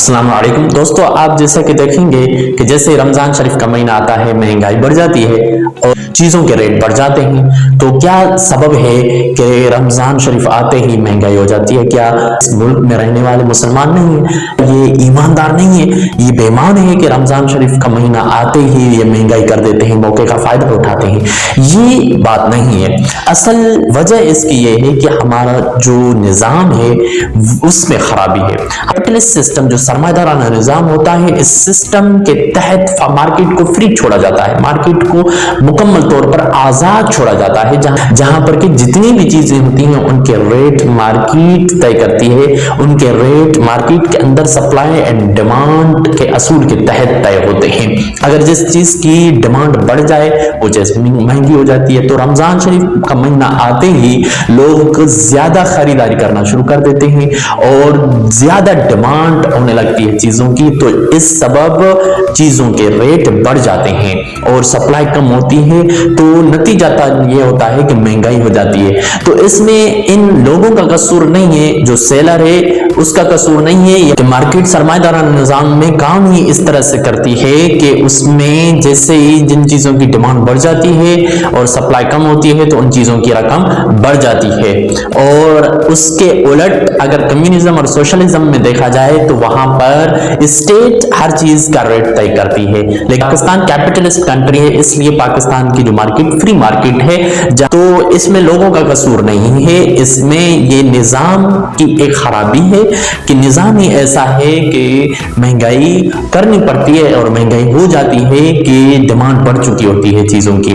अस्सलाम वालेकुम दोस्तों, आप जैसा कि देखेंगे कि जैसे रमज़ान शरीफ का महीना आता है महंगाई बढ़ जाती है और चीज़ों के रेट बढ़ जाते हैं। तो क्या सबब है कि रमज़ान शरीफ आते ही महंगाई हो जाती है? क्या इस मुल्क में रहने वाले मुसलमान नहीं है, ये ईमानदार नहीं है, ये बेईमान है कि रमज़ान शरीफ का महीना आते ही ये महंगाई कर देते हैं, मौके का फायदा उठाते हैं? ये बात नहीं है। असल वजह इसकी ये है कि हमारा जो निज़ाम है उसमें खराबी है। कैपिटलिस्ट सिस्टम जो सरमायादाराना निज़ाम होता है, इस सिस्टम के तहत मार्केट को फ्री छोड़ा जाता है, मार्केट को मुकम्मल तौर पर आजाद छोड़ा जाता है, जहां पर कि जितनी भी चीजें होती हैं उनके रेट मार्केट तय करती है। उनके रेट मार्केट के अंदर सप्लाई एंड डिमांड के असूल के तहत तय होते हैं। अगर जिस चीज की डिमांड बढ़ जाए वो चीज महंगी हो जाती है। तो रमजान शरीफ का महीना आते ही लोग ज्यादा खरीदारी करना शुरू कर देते हैं और ज्यादा डिमांड होने लगती है चीजों की, तो इस सबब चीजों के रेट बढ़ जाते हैं और सप्लाई कम होती है, तो नतीजा ये होता है कि महंगाई हो जाती है। तो इसमें इन लोगों का कसूर नहीं है, जो सेलर है उसका कसूर नहीं है। कि मार्केट सरमायादाराना निजाम में काम ही इस तरह से करती है कि उसमें जैसे ही जिन चीजों की डिमांड बढ़ जाती है और सप्लाई कम होती है तो उन चीजों की रकम बढ़ जाती है। और उसके उलट अगर कम्युनिज्म और सोशलिज्म में देखा जाए तो वहां पर स्टेट हर चीज का रेट तय करती है। लेकिन पाकिस्तान कैपिटलिस्ट कंट्री है, इसलिए पाकिस्तान की जो मार्केट फ्री मार्केट है, तो इसमें लोगों का कसूर नहीं है, इसमें ये निजाम की एक खराबी है कि निजाम ही ऐसा है कि महंगाई करनी पड़ती है और महंगाई हो जाती है कि डिमांड बढ़ चुकी होती है चीजों की।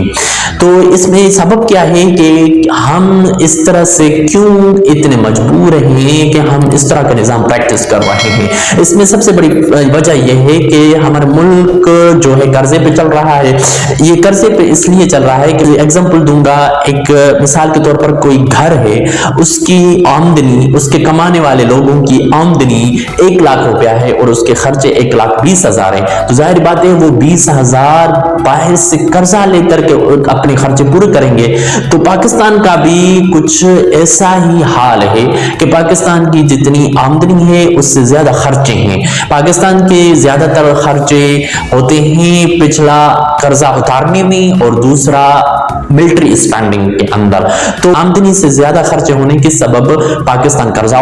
तो इसमें सबब क्या है कि हम इस तरह से क्यों इतने मजबूर हैं कि हम इस तरह का निजाम प्रैक्टिस कर रहे हैं? इसमें सबसे बड़ी वजह यह है कि हमारा मुल्क जो है कर्जे पे चल रहा है। ये कर्जे पे इसलिए चल रहा है कि एग्जांपल दूंगा, एक मिसाल के तौर पर कोई घर है, उसकी आमदनी, उसके कमाने वाले लोगों की आमदनी 1 लाख रुपया है और उसके खर्चे 1,20,000 है। तो जाहिर बात है वो 20,000 बाहर से कर्जा लेकर के अपने खर्चे पूरे करेंगे। तो पाकिस्तान का भी कुछ ऐसा ही हाल है कि पाकिस्तान की जितनी आमदनी है उससे ज्यादा खर्चे हैं। पाकिस्तान के ज्यादातर खर्चे होते हैं पिछला कर्जा उतारने में और दूसरा मिलिट्री स्पेंडिंग के अंदर। तो आमदनी से ज्यादा खर्चे होने के सबब पाकिस्तान कर्जा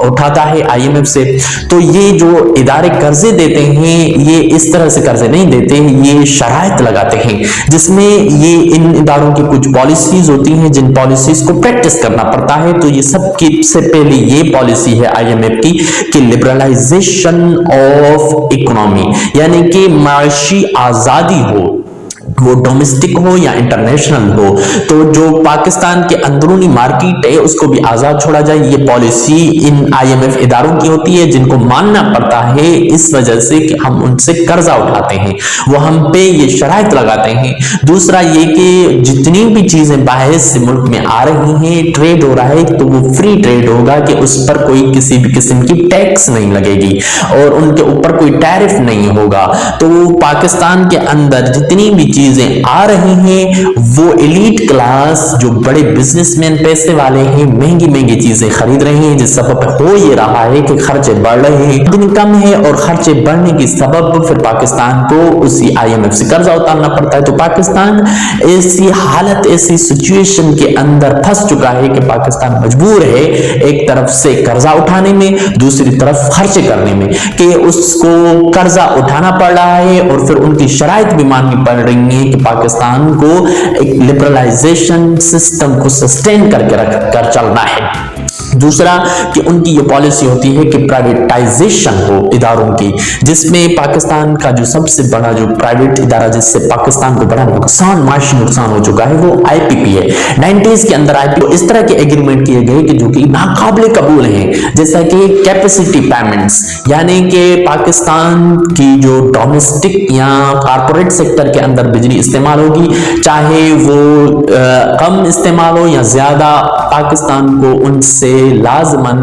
उठाता है IMF से। तो ये जो इदारे कर्जे देते हैं ये इस तरह से कर्जे नहीं देते, ये शराइत लगाते हैं जिसमें ये इन इदारों की कुछ पॉलिसीज होती हैं जिन पॉलिसीज को प्रैक्टिस करना पड़ता है। तो ये सबसे पहले ये पॉलिसी है IMF की कि लिबरलाइजेशन ऑफ इकोनॉमी, यानी कि माशी आजादी हो, वो डोमेस्टिक हो या इंटरनेशनल हो। तो जो पाकिस्तान के अंदरूनी मार्केट है उसको भी आजाद छोड़ा जाए, ये पॉलिसी इन IMF इदारों की होती है जिनको मानना पड़ता है इस वजह से कि हम उनसे कर्जा उठाते हैं, वो हम पे ये शराइत लगाते हैं। दूसरा ये कि जितनी भी चीजें बाहर से मुल्क में आ रही हैं, ट्रेड हो रहा है, तो वो फ्री ट्रेड होगा कि उस पर कोई किसी भी किस्म की टैक्स नहीं लगेगी और उनके ऊपर कोई टैरिफ नहीं होगा। तो पाकिस्तान के अंदर जितनी भी चीजें आ रही हैं वो एलीट क्लास जो बड़े बिजनेसमैन पैसे वाले हैं महंगी महंगी चीजें खरीद रहे हैं, जिस सबब हो ये रहा है कि खर्चे बढ़ रहे हैं, आमदनी कम है और खर्चे बढ़ने की सबब फिर पाकिस्तान को उसी IMF से कर्जा उतारना पड़ता है। तो पाकिस्तान ऐसी हालत, ऐसी सिचुएशन के अंदर फंस चुका है कि पाकिस्तान मजबूर है एक तरफ से कर्जा उठाने में, दूसरी तरफ खर्चे करने में, कि उसको कर्जा उठाना पड़ रहा है और फिर उनकी शराइत भी माननी पड़ रही है कि पाकिस्तान को एक लिबरलाइजेशन सिस्टम को सस्टेन करके रखकर चलना है। दूसरा कि उनकी ये पॉलिसी होती है कि प्राइवेटाइजेशन हो इदारों की, जिसमें पाकिस्तान का जो सबसे बड़ा जो प्राइवेट इदारा जिससे पाकिस्तान को बड़ा नुकसान, माशी नुकसान हो चुका है, वो IPP है। 90s के अंदर IPP इस तरह के एग्रीमेंट किए गए कि जो कि नाकाबिले कबूल हैं, जैसा कि कैपेसिटी पेमेंट्स, यानी कि पाकिस्तान की जो डोमेस्टिक या कारपोरेट सेक्टर के अंदर बिजली इस्तेमाल होगी, चाहे वो कम इस्तेमाल हो या ज्यादा, पाकिस्तान को उन उनसे लाजमन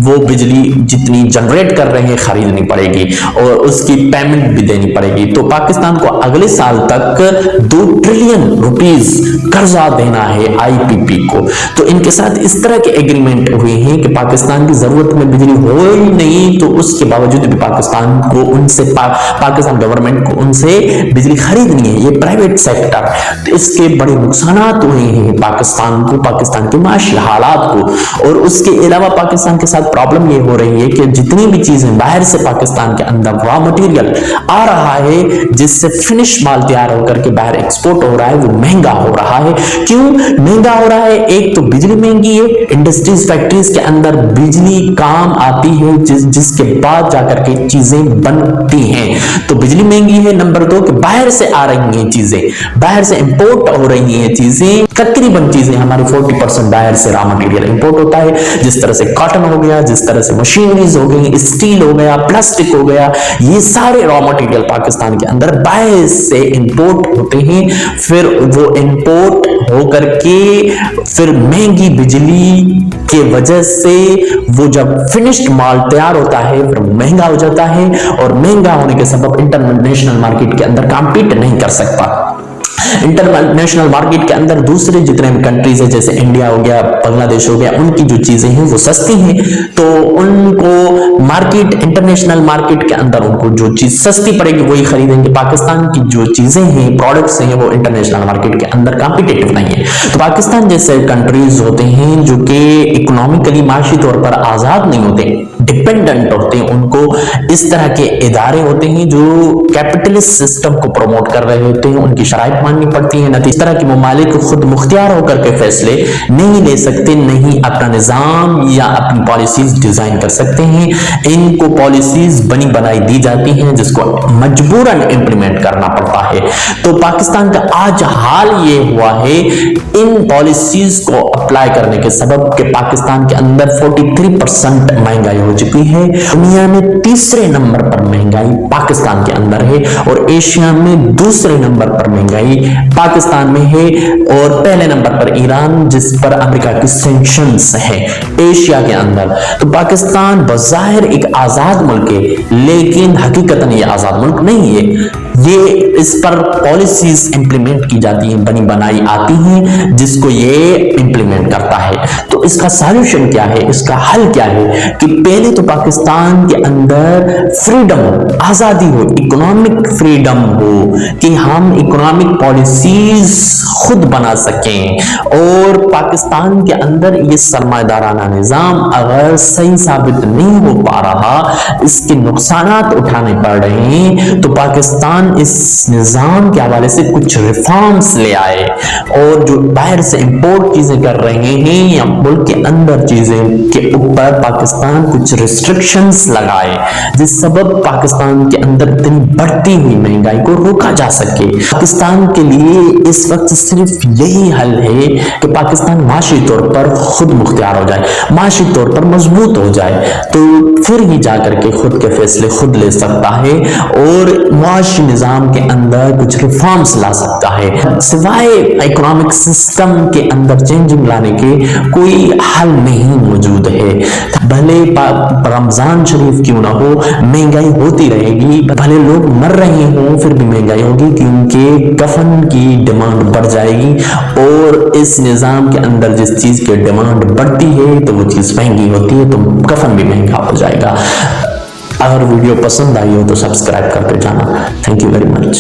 वो बिजली जितनी जनरेट कर रहे हैं खरीदनी पड़ेगी और उसकी पेमेंट भी देनी पड़ेगी। तो पाकिस्तान को अगले साल तक 2 ट्रिलियन रुपीस कर्जा देना है आईपीपी को। तो इनके साथ इस तरह के एग्रीमेंट हुए हैं कि पाकिस्तान की जरूरत में बिजली हो ही नहीं, तो उसके बावजूद भी पाकिस्तान को उनसे पाकिस्तान गवर्नमेंट को उनसे बिजली खरीदनी है, ये प्राइवेट सेक्टर। तो इसके बड़े नुकसान हुए हैं पाकिस्तान को, पाकिस्तान के माशी हालात को। और उसके अलावा पाकिस्तान के साथ प्रॉब्लम ये हो रही है कि जितनी भी चीजें बाहर से पाकिस्तान के अंदर रॉ मटेरियल आ रहा है, जिससे फिनिश माल तैयार होकर के बाहर एक्सपोर्ट हो रहा है, वो महंगा हो रहा है। क्यों महंगा हो रहा है? एक तो बिजली महंगी है, इंडस्ट्रीज फैक्ट्रीज के अंदर बिजली काम आती है जिसके बाद जाकर के चीजें बनती हैं, तो बिजली महंगी है। नंबर 2 कि बाहर से आ रही हैं चीजें, बाहर से इंपोर्ट हो रही हैं चीजें, तकरीबन चीजें हमारी 40% बाहर से रॉ मटेरियल इंपोर्ट होता है, जिस तरह से कॉटन हो गया, जिस तरह से मशीनरीज हो गई, स्टील हो गया, प्लास्टिक हो गया, ये सारे रॉ मटेरियल पाकिस्तान के अंदर बाहर से इंपोर्ट होते हैं। फिर वो इंपोर्ट होकर के फिर महंगी बिजली के वजह से वो जब फिनिश्ड माल तैयार होता है फिर महंगा हो जाता है, और महंगा होने के सबब इंटरनेशनल मार्केट के अंदर कॉम्पीट नहीं कर सकता। इंटरनेशनल मार्केट के अंदर दूसरे जितने भी कंट्रीज है, जैसे इंडिया हो गया, बांग्लादेश हो गया, उनकी जो चीजें हैं वो सस्ती हैं, तो उनको मार्केट इंटरनेशनल मार्केट के अंदर उनको जो चीज सस्ती पड़ेगी वही खरीदेंगे। पाकिस्तान की जो चीजें हैं, प्रोडक्ट्स हैं, वो इंटरनेशनल मार्केट के अंदर कॉम्पिटिटिव नहीं है। तो पाकिस्तान जैसे कंट्रीज होते हैं जो कि इकोनॉमिकली माशी तौर पर आजाद नहीं होते, डिपेंडेंट होते हैं, उनको इस तरह के इदारे होते हैं जो कैपिटलिस्ट सिस्टम को प्रमोट कर रहे होते हैं, उनकी शराइत माननी पड़ती है। इस तरह के ममालिक खुद मुख्तियार होकर के फैसले नहीं ले सकते, नहीं अपना निजाम या अपनी पॉलिसीज डिजाइन कर सकते हैं। इनको पॉलिसीज बनी बनाई दी जाती हैं जिसको मजबूरन इंप्लीमेंट करना पड़ता है। तो पाकिस्तान का आज हाल ये हुआ है इन पॉलिसीज को अप्लाई करने के सबब के पाकिस्तान के अंदर 43% महंगाई हो चुकी है। दुनिया में तीसरे नंबर पर महंगाई पाकिस्तान के अंदर है, और एशिया में दूसरे नंबर पर महंगाई पाकिस्तान में है, और पहले नंबर पर ईरान, जिस पर अमेरिका की सैंक्शंस है एशिया के अंदर। तो पाकिस्तान बज़ाहिर एक आजाद मुल्क है, लेकिन हकीकतन ये आजाद मुल्क नहीं है। ये इस पर पॉलिसीज इंप्लीमेंट की जाती हैं, बनी बनाई आती हैं, जिसको ये इंप्लीमेंट करता है। तो इसका सॉल्यूशन क्या है, इसका हल क्या है कि पहले तो पाकिस्तान के अंदर फ्रीडम हो, आजादी हो, इकोनॉमिक फ्रीडम हो, कि हम इकोनॉमिक पॉलिसीज खुद बना सकें। और पाकिस्तान के अंदर ये सरमायादाराना निजाम अगर सही साबित नहीं हो पा रहा, इसके नुकसानात उठाने पड़ रहे हैं, तो पाकिस्तान इस निजाम के हवाले से कुछ रिफॉर्म्स ले आए, और जो बाहर से इंपोर्ट चीजें कर रहे हैं या मुल्क के अंदर चीजें के ऊपर पाकिस्तान कुछ रिस्ट्रिक्शंस लगाए, जिस सबब पाकिस्तान के अंदर इतनी बढ़ती हुई महंगाई को रोका जा सके। पाकिस्तान के लिए इस वक्त सिर्फ यही हल है कि पाकिस्तान माशी तौर पर खुद मुख्तियार हो जाए, माशी तौर पर मजबूत हो जाए, तो फिर ही जाकर के खुद के फैसले खुद ले सकता है और माशी निजाम के अंदर कुछ रिफॉर्म्स ला सकता है। सिवाय इकोनॉमिक सिस्टम के अंदर चेंजिंग लाने के कोई हल नहीं मौजूद है। भले रमजान शरीफ क्यों ना हो, महंगाई होती रहेगी, भले लोग मर रहे हों फिर भी महंगाई होगी, क्योंकि कफन की डिमांड बढ़ जाएगी, और इस निजाम के अंदर जिस चीज की डिमांड बढ़ती है तो वो चीज महंगी होती है, तो कफन भी महंगा हो जाएगा। अगर वीडियो पसंद आई हो तो सब्सक्राइब करते जाना। Thank you very much.